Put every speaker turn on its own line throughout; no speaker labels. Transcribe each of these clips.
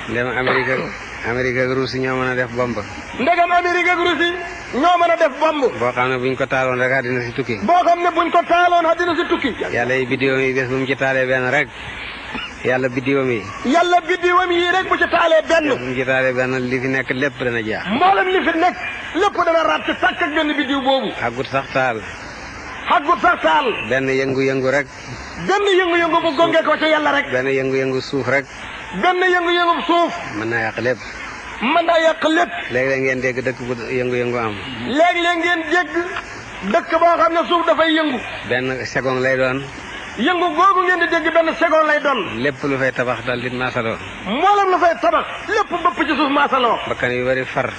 ndem Amérique ak Russie ñoo mën a def bomb.
ndegam Amérique ak Russie ñoo mën a def bomb.
boo xam ne buñ ko taaloon rek àddina si tukki.
boo xam ne buñ ko taaloon àddina si tukki.
yàlla yi biddiwam yi bés bu mu ci taalee benn rek. yàlla biddiwam yi.
yàlla biddiwam yi rek bu ci taalee benn.
bu mu ci taalee benn li fi nekk lépp dana jeex.
mboolem li fi nekk lépp dana ràtt tàkk ak benn biddiw boobu.
àggut sax taal.
àggut sax taal.
benn yëngu-yëngu rek.
benn yëngu-yëngu bu gonge ko ci yàlla rek.
benn yëngu-yëngu suuf rek.
benn yëngu-yëngu suuf.
mën naa yàq lépp.
mën naa yàq lépp.
léeg-léeg ngeen dégg dëkk bu yëngu-yëngu am.
léeg-léeg ngeen dégg dëkk boo xam ne suuf dafay yëngu.
benn seconde lay doon.
yëngu googu ngeen di dégg benn seconde lay doon.
lépp lu fay tabax dal di maasaloo.
mboolem lu fay tabax lépp bëpp ci suuf maasaloo.
bakkan yu bari far.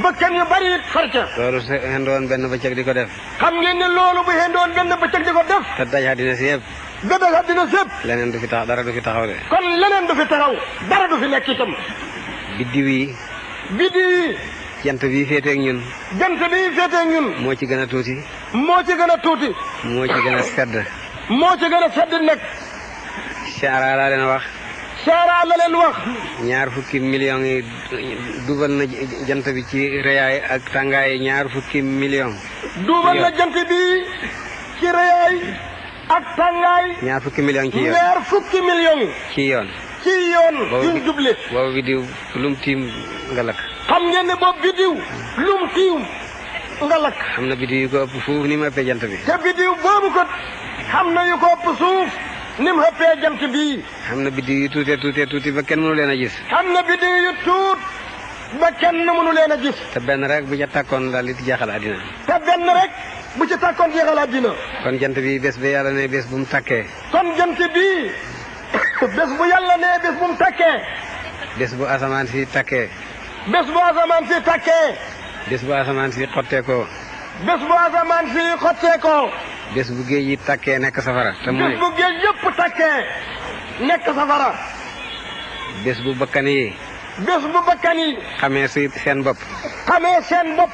bakkan yu bari it far ca.
loolu su hendoon benn bëccëg di ko def.
xam ngeen ne loolu bu hendoon benn bëccëg di ko def.
te daj àddina si yëpp.
dëgg àddina sépp.
leneen du fi tax dara du fi taxaw de.
kon leneen du fi taxaw dara du fi nekk itam.
biddiw yi.
biddiw yi.
jant bii féeteeg ñun.
jant bii féeteeg ñun.
moo ci gën a tuuti.
moo ci gën a tuuti.
moo ci gën a sedd.
moo ci gën a sedd nag.
Saara laa leen wax.
Saara la leen wax.
ñaar fukki millions yi dugal na jant bi ci rëyaay ak tàngaay ñaar fukki millions.
dugal na jant bi ci rëyaay ak tàngaay.
ñaar fukki millions ci yoon.
ñaar fukki millions.
ci yoon.
ci yoon yuñ duble.
boobu biddiw lum tiim nga lakk.
xam ngeen ne boobu biddiw lum tiim nga lakk.
am na biddiw yu ko ëpp fuuf ni mu ëppee jant bi.
te biddiw boobu ko xam na yu ko ëpp suuf ni mu ëppee jant bii.
am na biddiw yu tuuti ba kenn mënu leen a gis.
am na biddiw yu tuut ba kenn mënu leen a gis.
te benn rek bu ca tàkkoon daal di jeexal àddina.
te benn rek bu ci tàkkoon jeexal àddina.
kon jant bi bés bi yàlla ne bés bu mu tàkkee.
kon jant bii bés bu yàlla ne bés bu mu tàkkee.
bés bu asamaan si tàkkee.
bés bu asamaan si tàkkee.
bés bu asamaan si xotteekoo.
bés bu asamaan si xotteekoo.
bés bu géej yi tàkkee nekk safara. te mooy
bés bu géej yëpp tàkkee nekk safara.
bés bu bakkan yi.
bés bu bakkan yi.
xamee si seen bopp.
xamee seen bopp.